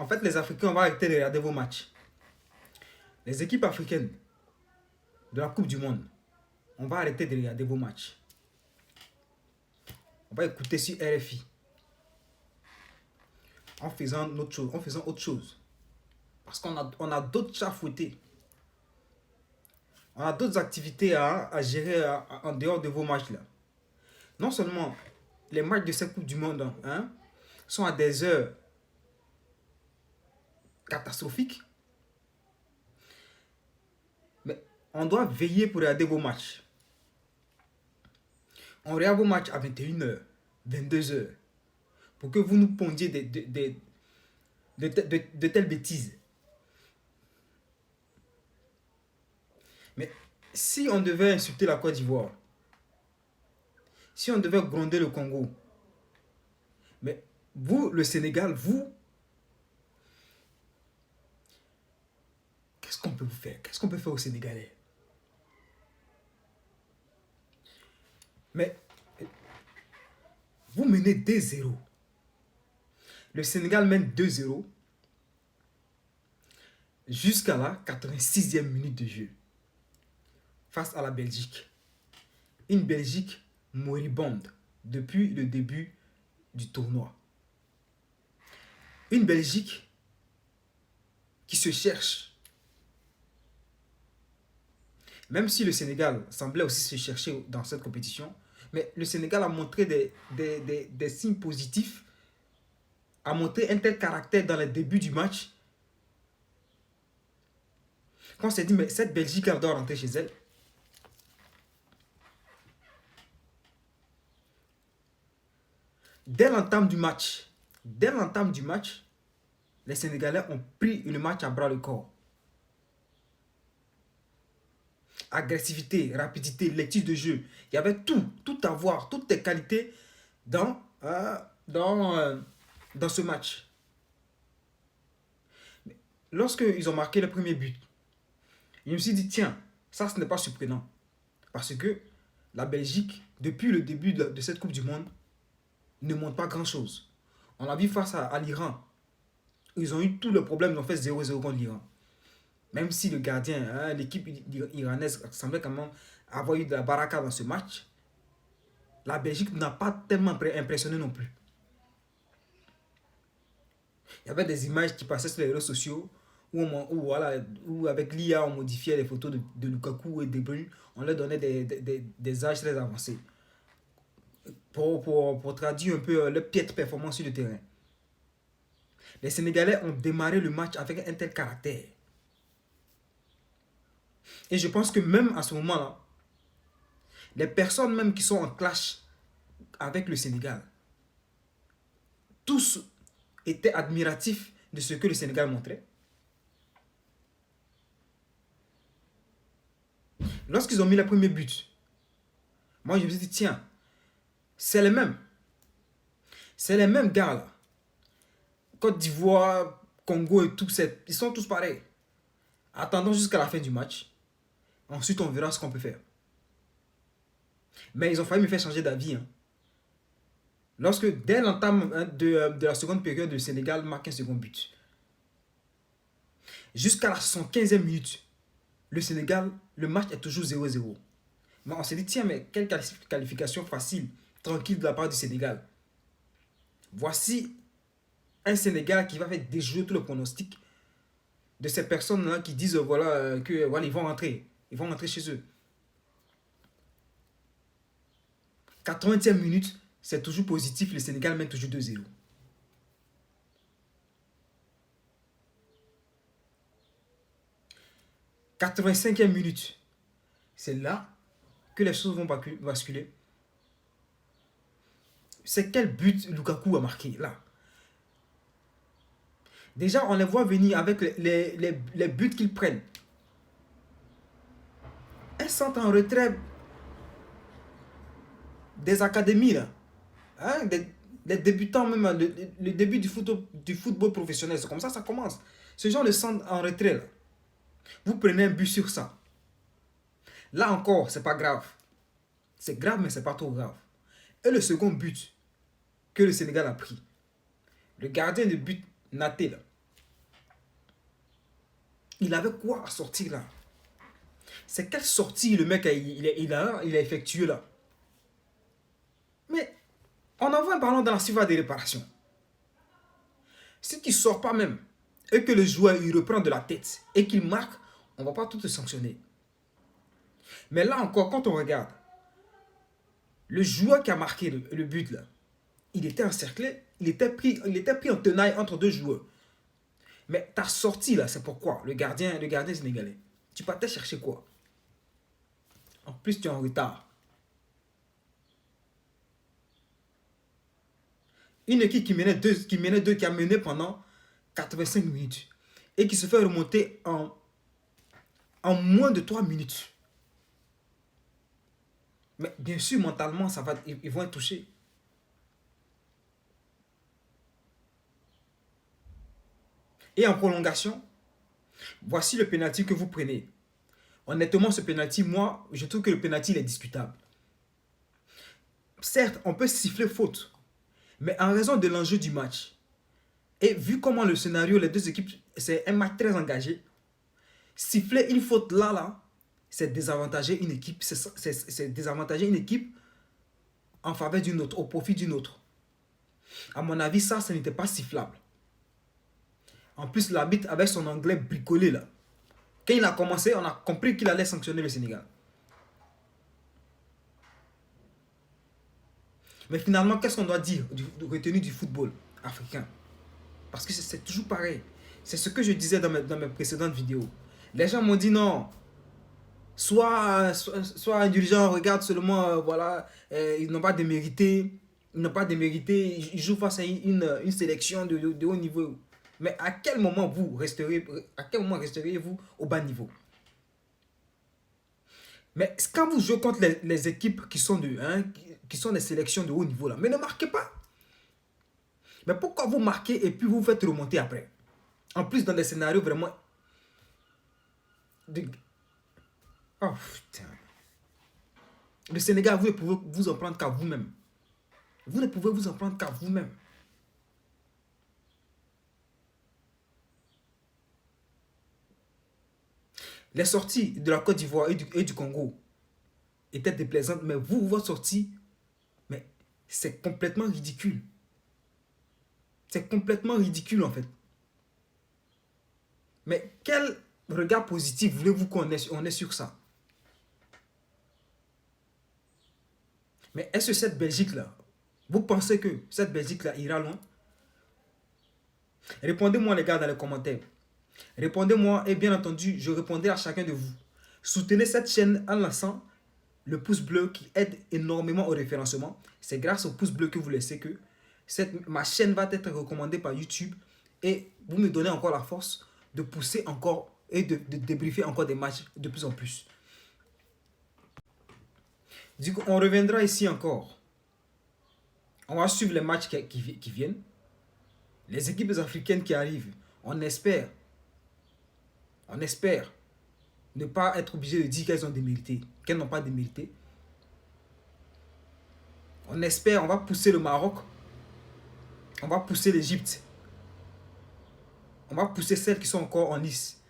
En fait, les Africains, on va arrêter de regarder vos matchs. Les équipes africaines de la Coupe du Monde, on va arrêter de regarder vos matchs. On va écouter sur RFI. En faisant autre chose. Parce qu'on a d'autres chats à fouetter. On a d'autres activités à gérer en dehors de vos matchs là. Non seulement les matchs de cette Coupe du Monde sont à des heures catastrophiques, mais on doit veiller pour regarder vos matchs. On regarde vos matchs à 21h, 22h, pour que vous nous pondiez de telles bêtises. Mais si on devait insulter la Côte d'Ivoire, si on devait gronder le Congo, mais vous, le Sénégal, vous, qu'est-ce qu'on peut vous faire? Qu'est-ce qu'on peut faire aux Sénégalais? Mais vous menez 2-0. Le Sénégal mène 2-0 jusqu'à la 86e minute de jeu face à la Belgique. Une Belgique moribonde depuis le début du tournoi. Une Belgique qui se cherche. Même si le Sénégal semblait aussi se chercher dans cette compétition, mais le Sénégal a montré des signes positifs, a montré un tel caractère dans le début du match, qu'on s'est dit, mais cette Belgique, elle doit rentrer chez elle. Dès l'entame du match, les Sénégalais ont pris le match à bras le corps. Agressivité, rapidité, lecture de jeu. Il y avait tout à voir, toutes les qualités dans ce match. Lorsqu'ils ont marqué le premier but, je me suis dit, tiens, ça ce n'est pas surprenant. Parce que la Belgique, depuis le début de cette Coupe du Monde, ne montre pas grand-chose. On l'a vu face à l'Iran. Ils ont eu tous les problèmes, ils ont fait 0-0 contre l'Iran. Même si le gardien, l'équipe iranaise semblait quand même avoir eu de la baraka dans ce match, la Belgique n'a pas tellement impressionné non plus. Il y avait des images qui passaient sur les réseaux sociaux où avec l'IA, on modifiait les photos de Lukaku et de Bruyne. On leur donnait des âges très avancés. Pour traduire un peu leur piètre performance sur le terrain. Les Sénégalais ont démarré le match avec un tel caractère. Et je pense que même à ce moment-là, les personnes même qui sont en clash avec le Sénégal, tous étaient admiratifs de ce que le Sénégal montrait. Lorsqu'ils ont mis le premier but, moi je me suis dit, tiens, c'est les mêmes. C'est les mêmes gars là. Côte d'Ivoire, Congo et tout, ils sont tous pareils. Attendons jusqu'à la fin du match. Ensuite, on verra ce qu'on peut faire. Mais ils ont failli me faire changer d'avis. Lorsque, dès l'entame de la seconde période, le Sénégal marque un second but. Jusqu'à la 75e minute, le Sénégal, le match est toujours 0-0. Mais on s'est dit, tiens, mais quelle qualification facile, tranquille de la part du Sénégal. Voici un Sénégal qui va faire déjouer tout le pronostic de ces personnes-là qui disent ils vont rentrer. Ils vont rentrer chez eux. 80e minute, c'est toujours positif. Le Sénégal mène toujours 2-0. « 85e minute, c'est là que les choses vont basculer. C'est quel but Lukaku a marqué là? Déjà, on les voit venir avec les buts qu'ils prennent. Un centre en retrait des académies, là. Des débutants, même le début du football professionnel. C'est comme ça commence. Ce genre de centre en retrait, là. Vous prenez un but sur ça. Là encore, c'est pas grave. C'est grave, mais c'est pas trop grave. Et le second but que le Sénégal a pris, le gardien de but Naté, là, Il avait quoi à sortir là? C'est quelle sortie le mec il a effectué là? Mais on envoie un ballon dans la surface de réparation. Si tu ne sors pas même et que le joueur il reprend de la tête et qu'il marque, on ne va pas tout te sanctionner. Mais là encore, quand on regarde, le joueur qui a marqué le but là, il était encerclé, il était pris en tenaille entre deux joueurs. Mais ta sortie là, c'est pourquoi le gardien sénégalais. Tu partais chercher quoi? En plus, tu es en retard. Une équipe qui a mené pendant 85 minutes et qui se fait remonter en moins de 3 minutes. Mais bien sûr, mentalement, ils vont être touchés. Et en prolongation, voici le pénalty que vous prenez. Honnêtement, ce pénalty, moi, je trouve que le pénalty, il est discutable. Certes, on peut siffler faute, mais en raison de l'enjeu du match, et vu comment le scénario, les deux équipes, c'est un match très engagé, siffler une faute là, c'est désavantager une équipe, c'est désavantager une équipe en faveur d'une autre, au profit d'une autre. À mon avis, ça n'était pas sifflable. En plus, l'arbitre avec son anglais bricolé là. Quand il a commencé, on a compris qu'il allait sanctionner le Sénégal. Mais finalement, qu'est-ce qu'on doit dire de retenue du football africain? Parce que c'est toujours pareil. C'est ce que je disais dans mes précédentes vidéos. Les gens m'ont dit non. Soit un dirigeant regarde seulement, voilà, ils n'ont pas démérité. Ils n'ont pas démérité. Ils jouent face à une sélection de haut niveau. Mais à quel moment resterez-vous au bas niveau? Mais quand vous jouez contre les équipes qui sont des sélections de haut niveau là, mais ne marquez pas. Mais pourquoi vous marquez et puis vous faites remonter après? En plus dans des scénarios vraiment de... Oh putain. Le Sénégal, vous ne pouvez vous en prendre qu'à vous-même. Vous ne pouvez vous en prendre qu'à vous-même. Les sorties de la Côte d'Ivoire et du Congo étaient déplaisantes, mais vous, votre sortie, mais c'est complètement ridicule. C'est complètement ridicule en fait. Mais quel regard positif voulez-vous qu'on ait sur ça? Mais est-ce que cette Belgique-là, vous pensez que cette Belgique-là ira loin? Répondez-moi les gars dans les commentaires. Répondez-moi et bien entendu, je répondrai à chacun de vous. Soutenez cette chaîne en laissant le pouce bleu qui aide énormément au référencement. C'est grâce au pouce bleu que vous laissez que ma chaîne va être recommandée par YouTube et vous me donnez encore la force de pousser encore et de débriefer encore des matchs de plus en plus. Du coup, on reviendra ici encore. On va suivre les matchs qui viennent. Les équipes africaines qui arrivent. On espère ne pas être obligé de dire qu'elles ont démérité, qu'elles n'ont pas démérité. On espère, on va pousser le Maroc. On va pousser l'Égypte. On va pousser celles qui sont encore en lice.